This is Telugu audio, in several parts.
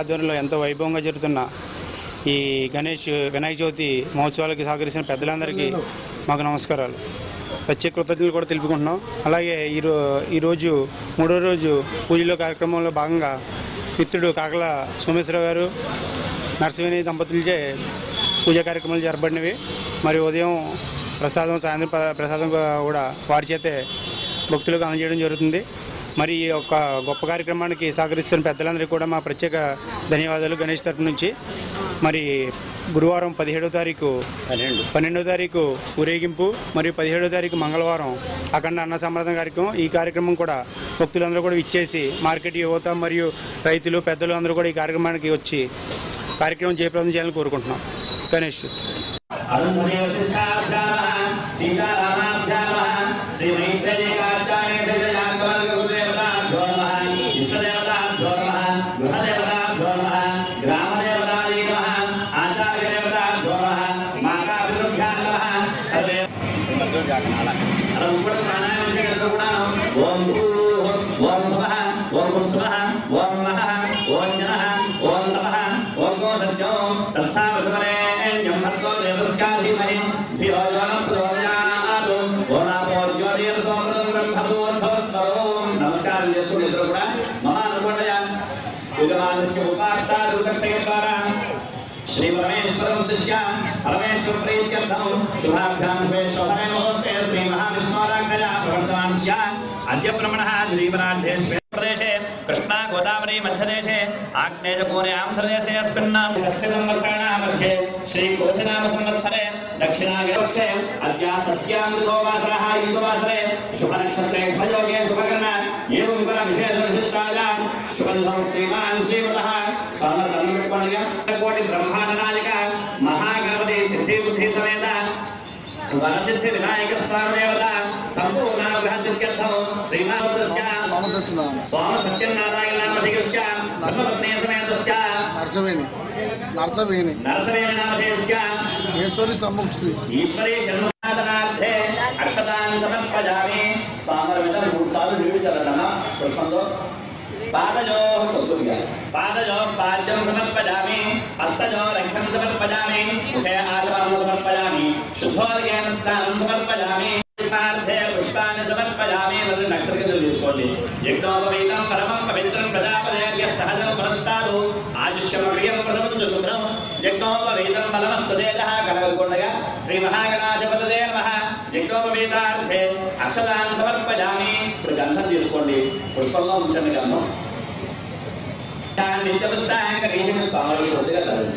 ఆధ్వర్యంలో ఎంతో వైభవంగా జరుగుతున్న ఈ వినాయక చవితి మహోత్సవాలకి సహకరించిన పెద్దలందరికీ మాకు నమస్కారాలు, ప్రత్యేక కృతజ్ఞతలు కూడా తెలుపుకుంటున్నాం. అలాగే ఈరోజు మూడో రోజు పూజలో కార్యక్రమంలో భాగంగా మిత్రుడు కాకల సోమేశ్వరరావు గారు నరసింహని దంపతులచే పూజా కార్యక్రమాలు జరపబడినవి. మరి ఉదయం ప్రసాదం, సాయంత్రం ప్రసాదం కూడా వారి చేతే భక్తులకు అందజేయడం జరుగుతుంది. మరి ఈ యొక్క గొప్ప కార్యక్రమానికి సహకరిస్తున్న పెద్దలందరికీ కూడా మా ప్రత్యేక ధన్యవాదాలు గణేష్ తరఫు నుంచి. మరి గురువారం 17వ తారీఖు 12వ తారీఖు ఊరేగింపు, మరియు 17వ తారీఖు మంగళవారం అఖండ అన్న సంప్రదాయ కార్యక్రమం. ఈ కార్యక్రమం కూడా భక్తులందరూ కూడా ఇచ్చేసి మార్కెట్ యువత మరియు రైతులు పెద్దలు అందరూ కూడా ఈ కార్యక్రమానికి వచ్చి కార్యక్రమం జయప్రదం చేయాలని కోరుకుంటున్నాం. గణేష్ నమస్కారం చేసుకుని ఇద్దరు కూడా మహా అనుకోండియా श्री परमेश्वर उद्देश्य परमेश्वर प्रीत्यर्थम शुभाभ्यां शुभे मुहूर्ते श्री महाविष्णुराज्ञया प्रवर्तमान स्यात् अद्य ब्रह्मणः द्विपरार्धे प्रदेशे कृष्णा गोदावरी मध्यदेशे आग्नेयकोणे आन्ध्रदेशे अस्मिन् षष्ठसंवत्सराणां मध्ये श्री क्रोधिनाम संवत्सरे दक्षिणाग्रपक्षे अद्य षष्ट्यामृतो वासरः युगवासरे शुभनक्षत्रे शुभयोगे शुभकर्णे एवं विशेषविशिष्टायां शुभं श्रीमान् श्रीवतः कोटि ब्रह्मांड नायक महागणपति सिद्धि बुद्धि समेत वरसिद्धि विनायक स्वामी देवता संपूर्ण अनुग्रह सिद्ध्यर्थम श्रीनाथस्य स्वाम सत्यनारायण नामधेयस्य धर्मपत्नी समेतस्य नरसवेणी नामधेयस्य ईश्वरी सम्मुक्ति ईश्वरी शरणनाथनार्थे अक्षतानि समर्पयामि स्वामरमिदं भूसाल निर्विचरणः पुष्पंदो पादजो पाद्यं समर्पयामि हस्तजो रक्षं समर्पयामि मुखे आचमनं समर्पयामि शुद्धोदकेन स्नानं समर्पयामि पार्थे पुष्पाणि समर्पयामि नक्षत्रं తీసుకోండి యజ్ఞోపవీతం పరమం పవిత్రం ప్రజాపదేర్య సహజం పురస్తాదు ఆయుష్యం ప్రియం ప్రథమం శుభ్రం యజ్ఞోపవీతం బలమస్తదేజః కలగొండగా శ్రీ మహాగణాధిపతయే నమః యజ్ఞోపవీతార్థే అక్షతాన్ సమర్పయామి. ఇప్పుడు గంధం తీసుకోండి, పుష్పంలో ఉంచండి గంధం. నిత్యపుష్టాంగరీషం స్వాములు శ్రద్ధగా చదవండి.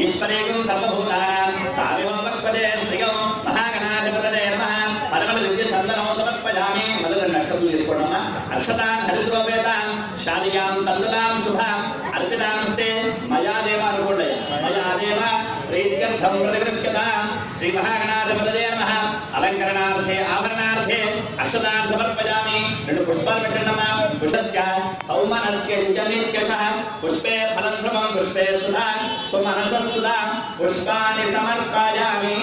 ఈశ్వరేకం సర్వభూతానాం తావిహోమక్పదే శ్రీయం మహాగణాధిపతయే నమః పరమల దివ్య చందనం సమర్పయామి. మొదలు నక్షత్రం తీసుకోండమ్మా. అక్షతాన్ హరిద్రోపేతాన్ శాలియాం తందులాం శుభాం అర్పితాంస్తే మయా దేవ అనుకోండి. మయా దేవ ప్రీత్యర్థం ప్రతిగృహ్యతాం శ్రీ మహాగణాధిపతయే నమః. అలంకరణార్థే ఆభరణార్థే అక్షతాన్ సమర్పయామి. రెండు పుష్పాలు పెట్టండమ్మా. పుష్పస్య సౌమనస్య నిత్యశః పుష్పే ఫలం ధ్రువం పుష్పే సుధా సుమనసః సుధా పుష్పాని సమర్పయామి.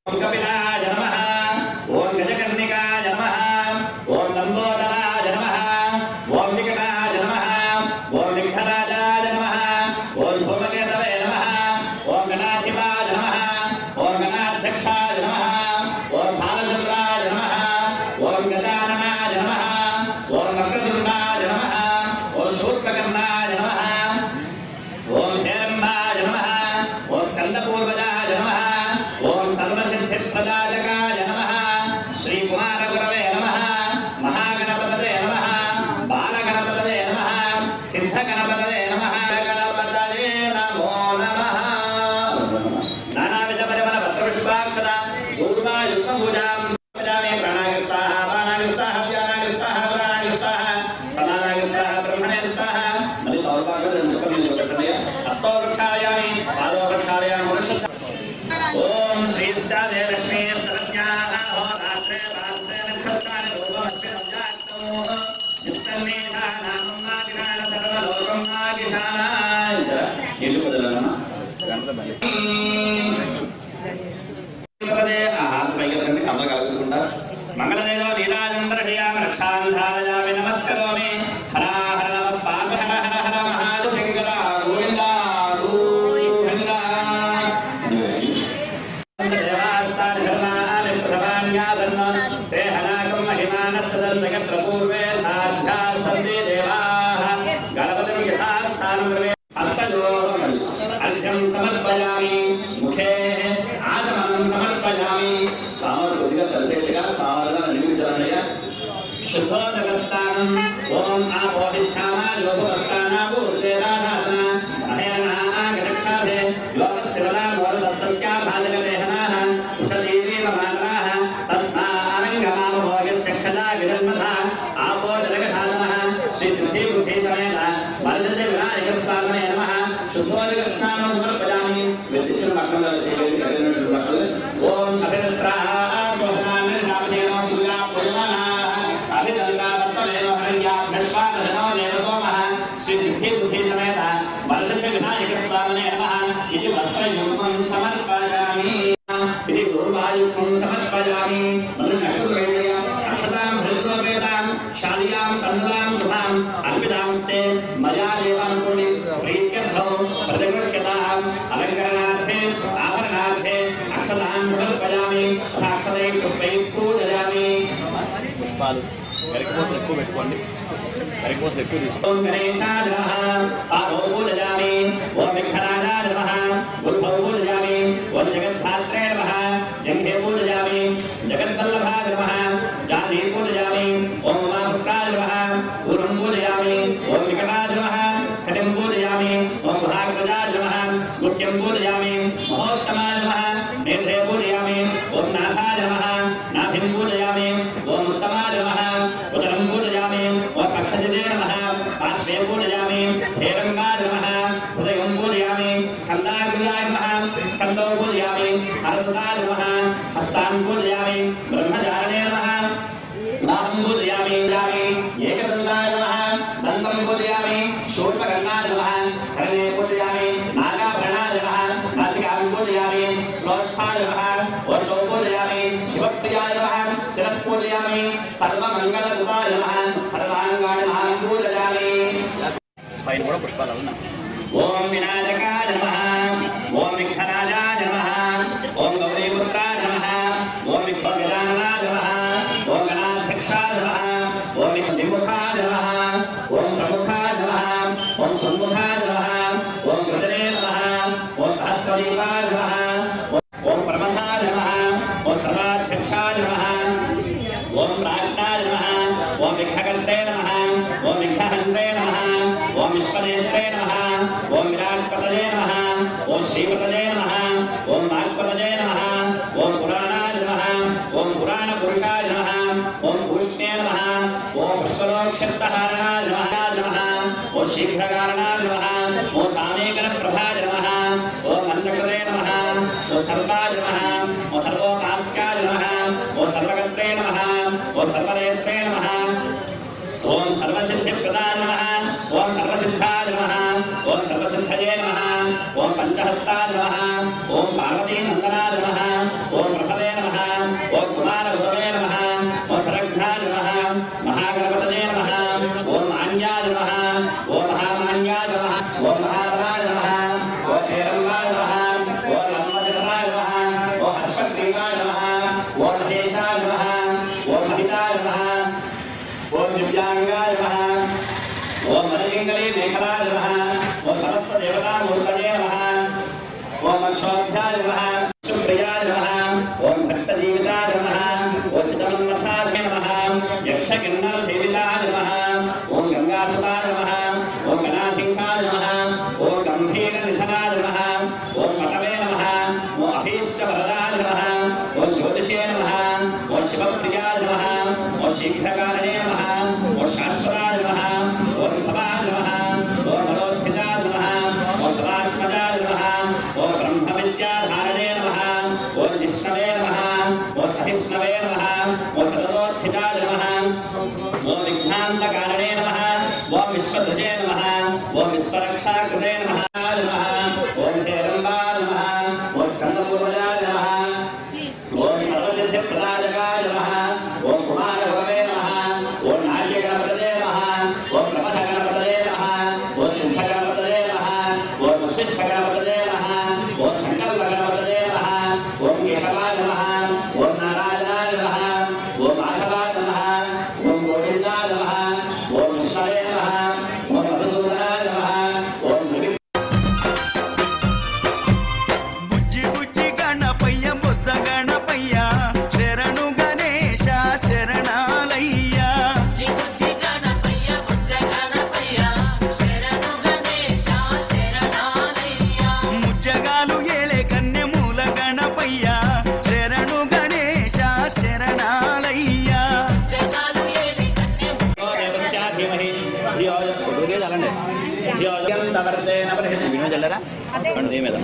ఓం కపిలాయ నమః, ఓం గజకర్ణికాయ నమః, ఓం లంబోదరాయ నమః, ఓం వికటాయ నమః, ఓం విఘ్నరాజాయ నమః, ఓం ధూమకేతవే నమః, ఓం గణాధిపాయ నమః, ఓం గణాధ్యక్షాయ నమః, ఓం బాలచంద్రాయ నమః, ఓం గజాననాయ నమః, ఓం వక్రతుండాయ నమః, ఓం శూర్పకర్ణాయ నమః, ఓం హేరంబాయ నమః, ఓం స్కందపూర్వజాయ నమః, ఓం సర్వసిద్ధిప్రదాయకాయ నమః, శ్రీ కుమారగురవే నమః, మహాగణపతయే నమః, బాలగణపతయే నమః, సిద్ధగణపతయే నమః, గణపతయే నమో నమః. నానావిధ పరిమళ పత్రపుష్పాక్షర ఊర్వాయుక్త పూజాం సమర్పయామి. ప్రాణాయ స్వాహ, ప్రాణాయ స్వాహ, వ్యానాయ స్వాహ, ప్రాణాయ స్వాహ, సమానాయ స్వాహ, బ్రహ్మణే స్వాహ. మళ్ళీ తౌర్భాగ్యం రెండు చుక్కలు పెట్టండి. హస్తో వృక్షాలయామి, పాదో వృక్షాలయామి. ఓం శ్రీష్టాదే లక్ష్మీ స్తరజ్ఞాః హోరాత్రే వాసే నక్షత్రాని రూపమస్య సంజాతం నిష్టన్నేధానాం మాగినాన సర్వలోకం మాగిషానాయ. ఎల్లు బదలనా గంటల బలి పదే ఆహార పైగలండి అందరూ కలుగుతుంటారు. మంగళదేవ నీరాజంద్రయామి రక్షాంధారయామి నమస్కరోమి. హరా यत्र पूर्वे साध्याः सन्ति देवाः गणपतिं यथास्थानं हस्तयोः अर्घ्यं समर्पयामि मुखे आचमनं समर्पयामि स्वामर्पतिगा दर्शयतिगा स्वामर्पदा निर्मिचरणया शुद्धोदकस्थानम् ओम आपोधिष्ठाना योगवस्थाना पूर्वेदाधातना अहेना गणक्षासे योगस्यवला मोरसस्तस्या भाजकदेहनाः उषदीरेव मात्राः तस्मा अरङ्गमामभोगस्य क्षदा विदन्मथा आपोदकधानः श्रीसिद्धिबुद्धि समेत वरदज विनायकस्वामिने नमः शुद्धोदकस्नानं समर्पयामि विद्युच्चन मक्कल सेवेति करेन मक्कल ओम अभिरस्त्राः सोहनामिर नामदेव सूर्या पूर्णना श्री सिद्धि बुद्धि समेत वरसिद्धि विनायक स्वामिने नमः इति वस्त्रयुग्मं समर्पयामि इति गौरवायुग्मं समर्पयामि नक्षत्रवेदय अक्षतां हृद्रोपेतां शालियां तण्डुलां शुभां अर्पितांस्ते मया देवानुकूले प्रीत्यर्थौ प्रतिगृह्यताम् अलङ्करणार्थे आभरणार्थे अक्षतां समर्पयामि तथा अक्षतैः पुष्पैः पूजयामि पुष्पाలు గరికమోసలు ఎక్కువ పెట్టుకోండి గరికమోసలు ఎక్కువ తీసుకోండి ఓం గణేశాయ నమః పాదో పూజయామి ఓం విఘ్నరాజాయ నమః గురుభౌ పూజయామి ఓం జగద్ధాత్రే నమః జంఘే పూజయామి జగద్వల్లభాయ నమః జాతి పూజయామి ఓం ఉమాపుత్రాయ నమః పూర్వం పూజయామి ఓం వికటాయ నమః కటిం పూజయామి ఓం మహాగ్రజాయ నమః గుహ్యం పూజయామి మహోత్తమాయ నమః నేత్రే పూజయామి ఓం నాథాయ నమః నాభిం పూజయామి ఓం ఉత్తమాయ నమః ఉదరం పూజయామి ఓం పక్షజితే నమః పార్శ్వే పూజయామి హేరంగాయ నమః హృదయం పూజయామి స్కందాగ్రయాయ నమః స్కందో పూజయామి హరసుతాయ నమః హస్తాం పూజయామి బ్రహ్మచారిణే నమః నాహం పూజయామి ఏకదండాయ నమః దంతం పూజయామి శూర్పకర్ణాయ నమః కర్ణే పూజయామి నాగాభరణాయ నమః నాసికాం పూజయామి శ్లోష్ఠాయ నమః ఓష్టౌ పూజయామి శివప్రియాయ నమః శిరః పూజయామి సర్వమంగళసుతాయ నమః సర్వాంగాయ నమః పూజయామి పైన కూడా పుష్పాలు ఉన్నాయి ఓం వినాయకాయ నమః ఓం విఘ్నరాజాయ నమః ఓం గౌరీపుత్రాయ నమః ఓం విఘ్నగజాననాయ నమః ఓం గణాధ్యక్షాయ నమః ఓం విముఖాయ నమః ఓం ప్రముఖాయ నమః ఓం సన్ముఖాయ నమః ఓం గజనే నమః ఓం సహస్రదీపాయ నమః ఓం ప్రమథాయ నమః ఓం సర్వాధ్యక్షాయ నమః ఓం ప్రాజ్ఞాయ నమః ఓం విఘ్నకర్తే నమః ఓం విఘ్నహంత్రే నమః ఓం విశ్వనేత్రే నమః ఓం విరాట్పతయే నమః ఓం శ్రీపతయే నమః ఓం నాగపతయే నమః ఓం పురాణాయ నమః ఓం పురాణ పురుషాయ నమః ఓం భూష్ణే నమః ఓం పుష్కలోక్షత్తహారణాయ నమః ఓం శీఘ్రకారణాయ నమః ఓం చామేకర ప్రభాయ నమః ఓం అన్నకృతే నమః ఓం సర్వాయ నమః ఓం సర్వోపాస్కాయ నమః ఓం సర్వగత్రే నమః ఓం సర్వనేత్రే నమః ఓం సర్వసిద్ధిప్రదాయ నమః ఓం సర్వసిద్ధాయ నమః ఓం సర్వసిద్ధయే నమః ఓం పంచహస్తాయ నమః ఓం పార్వతీనందనాయ నమః ఓం ప్రభవే నమః ఓం కుమారగురవే నమః ఓం సరఘ్నాయ నమః మహాగణపతయే నమః ఓం మాన్యాయ నమః ఓం మహామాన్యాయ నమః ఓం మహాబలాయ నమః ఓం హేరంగాయ నమః ఓం లంబజరాయ నమః ఓం అశ్వగ్రీవాయ నమః ఓం మహేశాయ నమః ఓం మహితాయ నమః ఓం దివ్యాంగాయ నమః ఓం మణిలింగళీ మేఖలాయ నమః ఓం సమస్త దేవతామూర్తయే నమః ఓం అక్షోభ్యాయ నమః సుప్రియాయ నమః ఓం భక్తజీవితాయ నమః ఓం చిదమన్మథాయ నమః యక్షకిన్నర సేవితాయ నమః ఓం గంగాసుతాయ నమః ఓం గణాధీశాయ నమః ఓం గంభీర నిధనాయ నమః ఓం పటవే నమః ఓం అభీష్టవరదాయ నమః ఓం జ్యోతిషే నమః ఓం శివప్రియాయ నమః ఓం శీఘ్రకారణే నమః ఓం శాశ్వతాయ నమః ఓం భవాయ నమః ఓం బలోత్థితాయ నమః ఓం భవాత్మజాయ నమః ఓం బ్రహ్మ విద్యాధారణే నమః ఓం జిష్ణవే నమః ఓం సహిష్ణవే నమః ఓం సతతోత్థితాయ నమః ఓం విఘ్నాంతకారణే నమః ఓం విశ్వధ్వజే నమః ఓం విశ్వరక్షాకృతే నమః ఓం హేరంబాయ నమః ఓం స్కందపూర్వజాయ నమః ఓం సర్వసిద్ధిప్రదాయకాయ నమః ఓం కుమారగురవే నమః ఓం నాట్యగణపతయే నమః ఓం ప్రమథగణపతయే నమః ఓం సిద్ధగణపతయే నమః ఓం వశిష్ఠగణపతయే నమః ఓం సంకల్పగణపతయే నమః ఓం కేశవాయ నమః ఓం నారాయణాయ నమః ఓం మాధవాయ నమః ఓం గోవింద చల్లండి వినో చల్లరా దీని మీద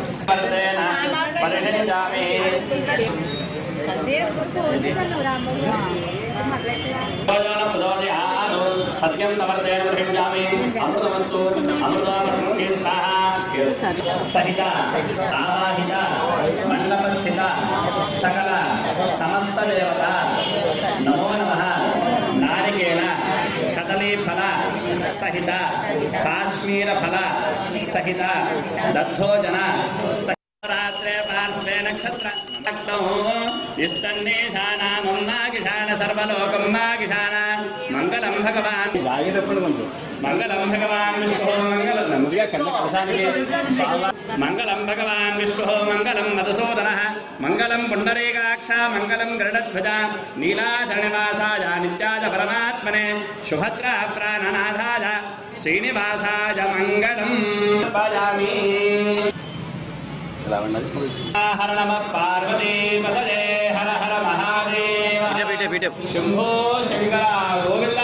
సత్యం నవర్తేన ప్రహించామి అమృతమస్తు అమృతమస్మి స్వాహా సహిత ఆవాహిత మండపస్థిత సకల సమస్త దేవత నమో నమః నారికేళ కదలీ ఫల సహిత కాశ్మీర ఫల సహిత దత్తోజన రాత్రే పార్శ్వే నక్షత్ర ఇష్టన్నేశానామమ్మాకిషాణ సర్వలోకం మాకిషాణ మంగళం భగవాన్ మంగళం భగవాన్ విష్ణు మంగళం భగవాన్ విష్ణు మంగళం మధుసూదన మంగళం పుండరీకాక్ష మంగళం గరుడధ్వజ నీలాచరణివాసాయ నిత్యాయ పరమాత్మనే సుభద్ర ప్రాణనాథాయ శ్రీనివాసాయ మంగళం భజామి. హర నమ పార్వతీ పతయే హర హర మహాదేవ శంభో శంకర గోవింద